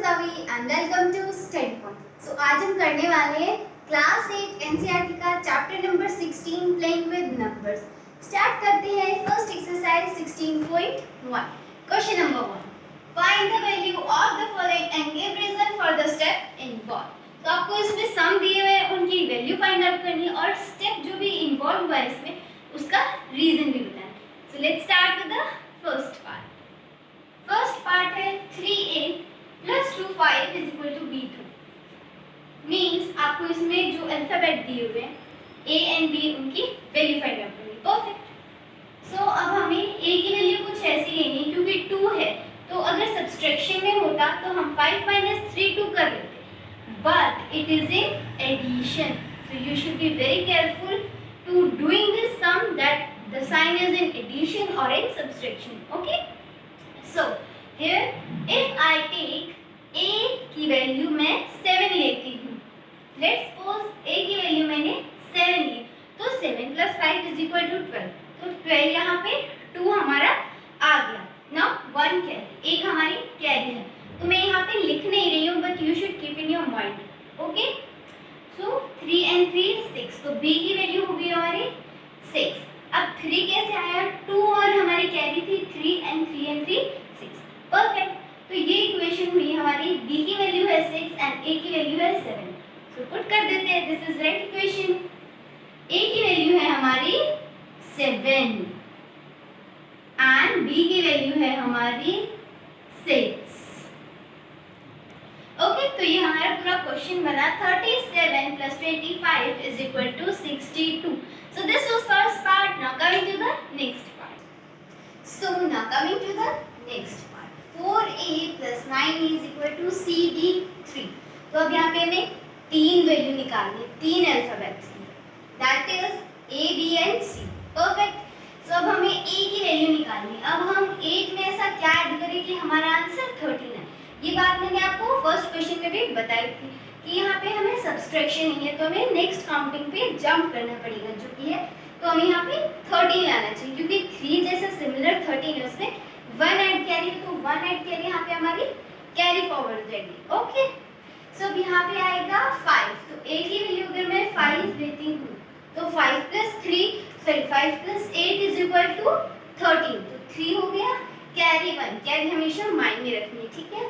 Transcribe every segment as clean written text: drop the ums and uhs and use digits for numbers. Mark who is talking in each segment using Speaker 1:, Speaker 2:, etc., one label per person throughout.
Speaker 1: सभी and welcome to Study Point. So आज हम करने वाले हैं क्लास 8 एनसीईआरटी का chapter number 16 playing with numbers. Start करते हैं first exercise 16.1। Question number 1, find the value of the following and give reason for the step involve. तो आपको इसमें सम दिए हुए हैं, उनकी वैल्यू फाइंड आउट करनी है और स्टेप जो भी इन्वॉल्व हुआ है इसमें उसका रीजन भी बताना है। So let's start with the first part. First part है 3a plus 2 5 is equal to b2। Means आपको इसमें जो अल्फाबेट दिए हुए हैं a एंड b उनकी वैल्यू फाइंड आउट करनी है। परफेक्ट। सो अब हमें a की वैल्यू कुछ ऐसी लेनी है, क्योंकि 2 है तो अगर सब्सट्रैक्शन में होता तो हम 5 - 3 2 कर लेते, but it is in addition. So you should be very careful to doing this sum that the sign is in addition और in subtraction. Okay, so here if I take a की वैल्यू मैं 7 लेती हूँ, let's suppose a की value मैंने 7 ली, तो 7 + 5 = 12। तो 12 यहाँ पे 2 हमारा आ गया। Now 1 कैरी, एक हमारी कैरी है, तो मैं यहाँ पे लिख नहीं रही हूँ, but you should keep in your mind. Okay, so 3 and 3 6, तो b की वैल्यू होगी हमारी 6। अब 3 कैसे आया? 2 और हमारी कैरी थी 3 and 3 6। परफेक्ट। तो ये इक्वेशन हुई हमारी, b की वैल्यू है 6 एंड a की वैल्यू है 7। सो पुट कर देते हैं, this is right equation. a की वैल्यू है हमारी 7 एंड b की वैल्यू है हमारी 6। ओके, तो ये हमारा पूरा क्वेश्चन बना। 37 + 25 is equal to 62। So this was first part. Now coming to the next part. So now coming to the next part. 4a + 9 is equal to CD3। तो अब यहाँ पे हमें 3 वैल्यू निकालनी है, 3 अल्फाबेट्स की, that is a, b and c। Perfect. So अब हमें a की वैल्यू निकालनी है। अब हम 8 में ऐसा क्या ऐड करें कि हमारा आंसर 13 है। ये बात मैंने आपको फर्स्ट क्वेश्चन में भी बताई थी कि यहाँ पे हमें सब्सट्रैक्शन नहीं है, तो हमें नेक्स्ट काउंटिंग पे जंप करना पड़ेगा, जो कि है, तो हमें यहाँ पे 13 लाना चाहिए, क्योंकि 3 जैसा सिमिलर 13 है, उसमें 1 ऐड कैरी, तो 1 ऐड कैरी यहाँ पे हमारी कैरी फॉरवर्ड हो जाएगी। ओके, सो अब यहाँ पे आएगा 5। तो a की वैल्यू अगर मैं 5 लेती हूँ तो 5 + 8 is equal to 13। तो 3 हो गया, कैरी 1, कैरी हमेशा माइंड में रखनी है, ठीक है।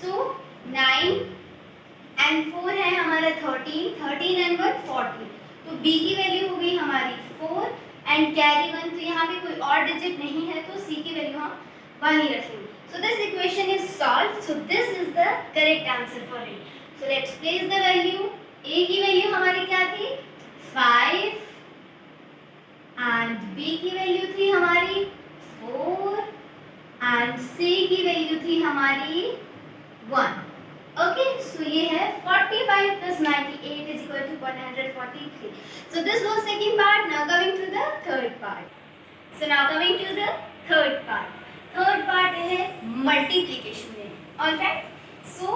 Speaker 1: सो 9 and 4 है हमारा 13, 13 and 1 14। तो b की वैल्यू हो गई हमारी 4 एंड कैरी 1, तो यहाँ पे कोई और डिजिट नहीं है, तो c की वैल्यू हम 1 ही रखेंगे। So this equation is solved. So this is the correct answer for it. So let's place the value. a की वैल्यू हमारी क्या थी? 5 एंड b की वैल्यू थी हमारी 4 एंड c की वैल्यू थी हमारी 1। ओके, सो ये है 45 + 98 is equal to 143। So this was second part. Now coming to the third part. So now coming to the third part. Third part है multiplication में। Alright. So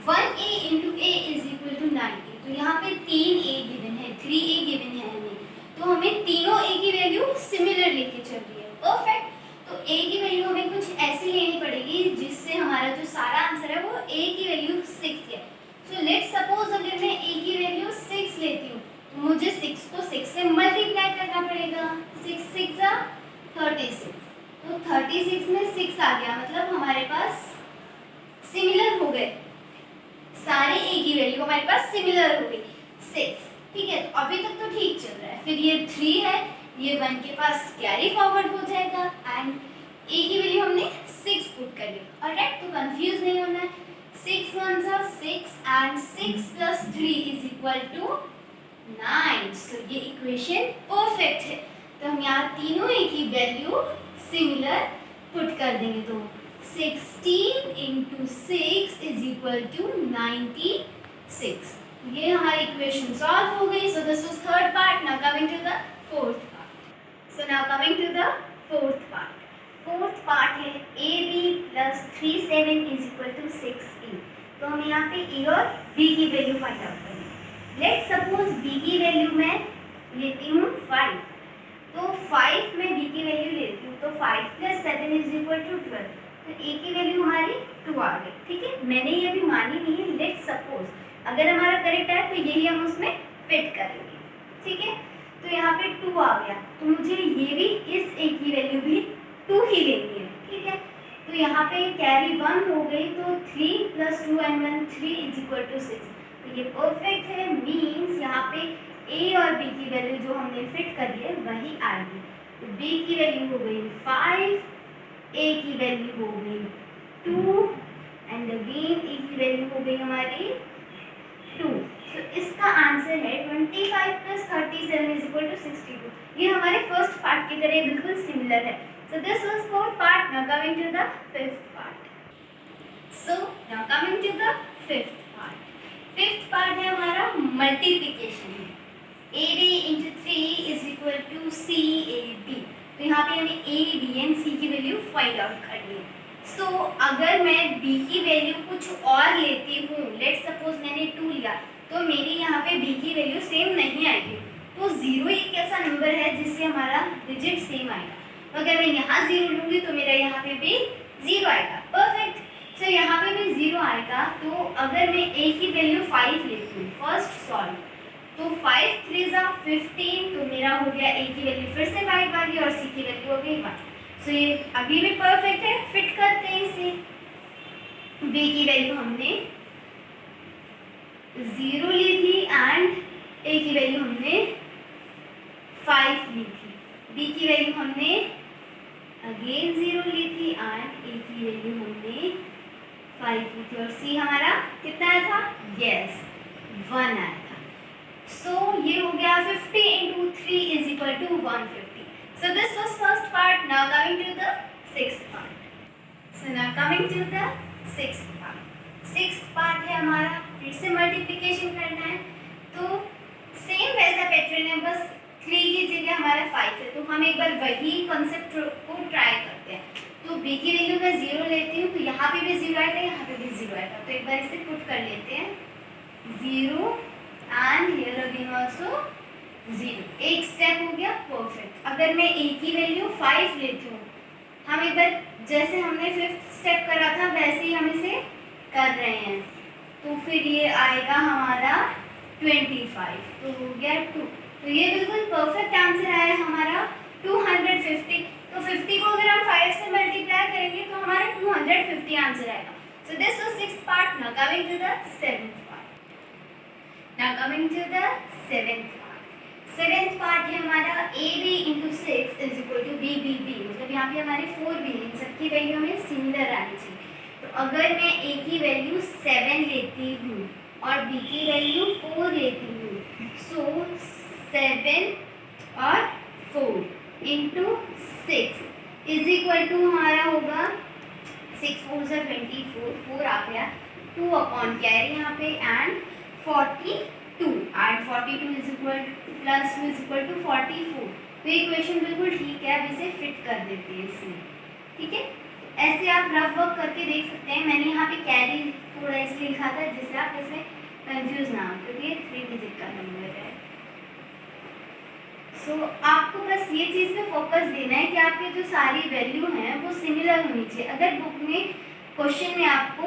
Speaker 1: 1a into a is equal to 90। तो यहाँ पे 3a given है, 3a given है हमें, तो हमें तीनों a की वैल्यू सिमिलर लेके चल रही है। परफेक्ट। तो a की वैल्यू हमें कुछ ऐसी लेनी पड़ेगी जिससे हमारा जो सारा आंसर है वो a की वैल्यू 6 है। सो लेट्स सपोज अगर मैं a की वैल्यू 6 लेती हूँ, तो मुझे 6 को 6 से मल्टीप्लाई करना पड़ेगा। 6 × 6 = 36। तो 36 में 6 आ गया, मतलब हमारे पास सिमिलर हो गए, सारे a की वैल्यू हमारे पास सिमिलर हो गई 6। ठीक है, तो अभी तक तो ठीक चल रहा है। फिर ये 3 है, ये 1 के पास कैरी फॉरवर्ड हो जाएगा एंड a की वैल्यू हमने 6 पुट कर दी। ऑलराइट, तो कंफ्यूज नहीं होना है। 6 1s are 6 and 6 + 3 is equal to 9। सो ये इक्वेशन परफेक्ट है। तो हम यहाँ तीनों a की वैल्यू सिमिलर पुट कर देंगे, तो 16 × 6 is equal to 96। ये हमारी इक्वेशन सॉल्व हो गई। So this was third part. Now coming to the fourth part. So now coming to the fourth part. Fourth part है ab + 37 is equal to 6a। तो हम यहाँ पे a और b की वैल्यू फाइंड आउट करेंगे। लेट्स सपोज b की वैल्यू मैं लेती हूँ 5। तो 5 में b की वैल्यू लेती हूँ, तो 5 + 7 is equal to 12। तो ए की वैल्यू हमारी 2 आ गई। ठीक है, मैंने ये अभी मानी नहीं है, लेट सपोज अगर हमारा करेक्ट है तो यही हम उसमें फिट करेंगे। ठीक है, तो यहाँ पे 2 आ गया, तो मुझे ये भी इस ए की वैल्यू भी 2 ही लेनी है। ठीक है, तो यहाँ पे कैरी 1 हो गई, तो 3 + 2 and 1 3 = 6। तो ये परफेक्ट है, मीन्स यहाँ पे ए और बी की वैल्यू जो हमने फिट करी है वही आएगी। तो बी की वैल्यू हो गई 5, ए की वैल्यू हो गई 2 एंड अगेन ए की वैल्यू हो गई हमारी 2। तो इसका आंसर है 25 + 37 = 62। ये हमारे फर्स्ट पार्ट की तरह बिल्कुल सिमिलर है। So this was fourth part. Now coming to the fifth part. So now coming to the fifth part. Fifth part है हमारा मल्टीप्लिकेशन है। AB × 3 = CAB। तो यहाँ पे हमें A, B एंड C की वैल्यू फाइंड आउट करनी है। सो अगर मैं B की वैल्यू कुछ और लेती हूँ, लेट सपोज मैंने 2 लिया, तो मेरी यहाँ पे B की वैल्यू सेम नहीं आएगी। तो 0 एक ऐसा नंबर है जिससे हमारा डिजिट सेम आएगा। तो अगर मैं यहाँ 0 लूँगी तो मेरा यहाँ पे भी 0 आएगा। परफेक्ट। तो यहाँ पे भी 0 आएगा। तो अगर मैं A की वैल्यू 5 लेती हूँ, फर्स्ट सॉल्व, तो 5 × 3 = 15, तो मेरा हो गया A की वैल्यू फिर से 5 आ गई और C की वैल्यू हो गई 1। सो ये अभी भी परफेक्ट है, फिट करते हैं इसे। B की वैल्यू हमने 0 ली थी एंड A की वैल्यू हमने 5 ली थी। B की वैल्यू हमने अगेन 0 ली थी एंड A की वैल्यू हमने 5 ली थी। और C हमारा कितना आया था? यस, 1 आया था। सो ये हो गया 50 × 3 = 150। So this was first part. Now coming to the sixth part. So now coming to the sixth part. Sixth part है हमारा फिर से मल्टीप्लिकेशन करना है। तो सेम वैसा पैटर्न है, बस 3 की जगह हमारा 5 है। तो हम एक बार वही कॉन्सेप्ट को ट्राई करते हैं। तो B की वैल्यू मैं 0 लेती हूँ, तो यहाँ पे भी 0 आएगा, यहाँ पे भी 0 आएगा। तो एक बार इसे पुट कर लेते हैं, 0 एंड हियर अगेन आल्सो 0। एक स्टेप हो गया, परफेक्ट। अगर मैं A की वैल्यू 5 लेती हूँ, हम एक बार जैसे हमने 5th स्टेप करा था वैसे ही हम इसे कर रहे हैं, तो फिर ये आएगा हमारा 25, तो हो गया 2। तो ये बिल्कुल परफेक्ट आंसर आया हमारा 250। तो 50 को अगर हम 5 से मल्टीप्लाई करेंगे तो हमारा 250 आंसर आएगा। So this was 6th part. Now coming to the 7th part. Now coming to the 7th part. 7th part है हमारा AB × 6 = BBB। मतलब यहाँ पे हमारे 4 भी हैं, इन सबकी वैल्यू हमें सिमिलर आनी चाहिए। तो अगर मैं A की वैल्यू 7 लेती हूँ और B की वैल्यू 4 लेती हूँ, सो 7 और 4 × 6 = हमारा होगा 6 4 = 24, 4 आ गया, 2 अपॉन कैरी यहाँ पे एंड 42 एंड 42 + 2 = 44। तो ये इक्वेशन बिल्कुल ठीक है। अब इसे फिट कर देते हैं इसमें। ठीक है, ऐसे आप रफ वर्क करके देख सकते हैं। मैंने यहाँ पे कैरी थोड़ा इसलिए लिखा था जिससे आप इसमें कंफ्यूज ना हो, क्योंकि ये 3 डिजिट का नंबर है। सो आपको बस ये चीज़ पे फोकस देना है कि आपके जो सारी वैल्यू हैं वो सिमिलर होनी चाहिए। अगर बुक में क्वेश्चन में आपको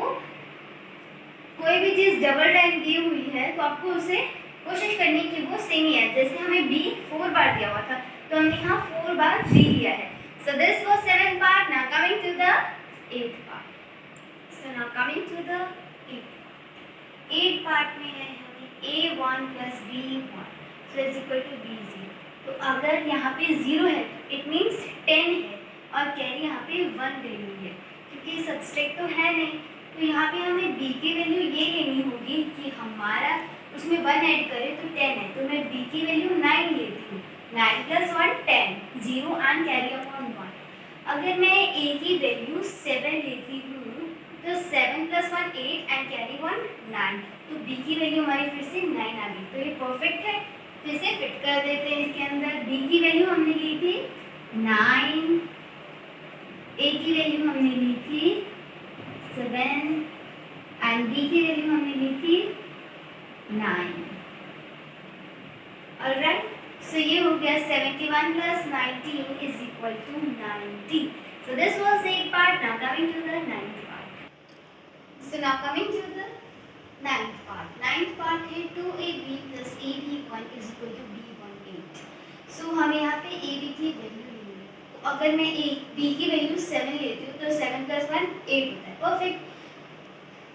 Speaker 1: कोई भी चीज़ डबल टाइम दी हुई है तो आपको उसे कोशिश करनी कि वो सेम ही है। जैसे हमें B 4 बार दिया हुआ था, तो हमने यहाँ 4 बार B लिया है। So this was 7th part. Now coming to the 8th part. So now coming to the 8th part. 8th part में है हमें A1 + B1 so is equal to B0। तो अगर यहाँ पे 0 है तो इट मीन्स 10 है और कैरी यहाँ पे 1 देनी है, क्योंकि सब्सट्रैक्ट तो है नहीं। तो यहाँ पे हमें B की वैल्यू ये लेनी होगी कि हमारा उसमें 1 ऐड करें तो 10 है, तो मैं B की वैल्यू 9 लेती हूँ। 9 + 1 10, 0 एंड कैरी अपॉन 1। अगर मैं A की वैल्यू 7 लेती हूँ तो 7 + 1 8 एंड कैरी 1 9। तो B की वैल्यू हमारी फिर से 9 आ गई। तो ये परफेक्ट है, तो इसे फिट कर देते हैं इसके अंदर। B की वैल्यू हमने ली थी 9, A की वैल्यू हमने ली थी 7 एंड B की वैल्यू हमने ली थी 9। ऑलराइट, सो ये हो गया 71 + 19 = 90। सो this was 8 part. Now coming to the ninth part. So now coming to the ninth part. Ninth part है 2ab plus ab1 is equal to b1 8. So हमें यहाँ पे ab की वैल्यू लेनी है. तो अगर मैं b की वैल्यू 7 लेती हूँ तो 7 plus 1 8 होता है. परफेक्ट.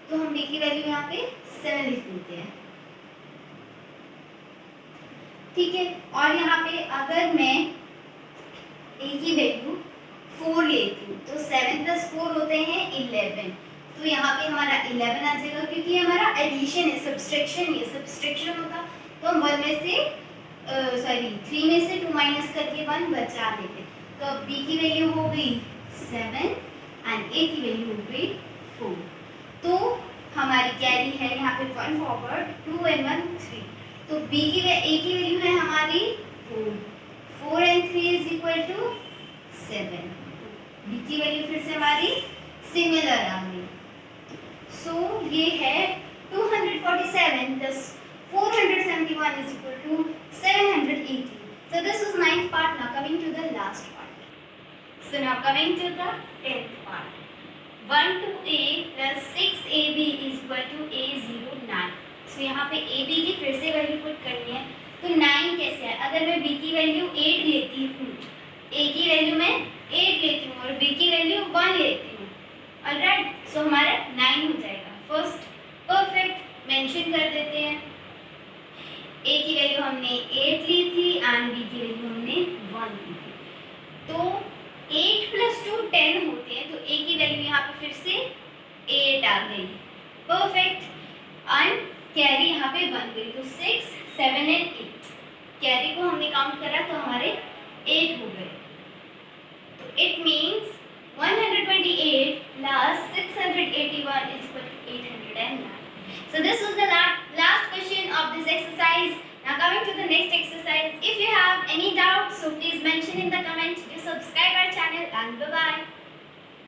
Speaker 1: तो हम b की वैल्यू यहाँ पे 7 लिख देते हैं. ठीक है. और यहाँ पे अगर मैं a की वैल्यू 4 लेती हूँ तो 7 plus 4 होते हैं 11. तो यहाँ पे हमारा 11 आ जाएगा क्योंकि हमारा एडिशन है, सब्सट्रैक्शन नहीं है. सब्सट्रैक्शन होता तो हम 1 में से 3 में से 2 माइनस करके 1 बचा देते. तो अब b की वैल्यू हो गई 7 एंड a की वैल्यू हो गई 4. तो हमारी कैरी है यहाँ पे 1 फॉरवर्ड, 2 एंड 1 3. तो a की वैल्यू है हमारी 4 and 3 is equal to 7. b की वैल्यू फिर से हमारी सिमिलर आ गई. सो ये है 247 plus 471 is equal to 780. So this was ninth part. Now coming to the last part. So now coming to the 10th part. 1 to a plus 6ab is equal to a09. So यहाँ पे ab की फिर से value put करनी है. तो 9 कैसे है? अगर मैं b की वैल्यू 8 लेती हूँ, a की वैल्यू मैं 8 लेती हूँ और b की वैल्यू 1 लेती हूँ. ऑलराइट. सो हमारा 9 हो जाएगा. फर्स्ट परफेक्ट मेंशन कर देते हैं. a की वैल्यू हमने 8 ली थी एंड b की वैल्यू हमने 1 ली थी. तो 8 plus 2 10 होते हैं. तो a की वैल्यू यहाँ पे फिर से 8 आ गई. परफेक्ट. एंड कैरी यहाँ पे बन गई. तो 6 7 एंड 8 कैरी को हमने काउंट करा तो हमारे 8 हो गए. तो it means 128 plus 681 is equal to 809. So this was the last question of this exercise. Now coming to the next exercise. If you have any doubts, so please mention in the comment. Do subscribe our channel and bye bye.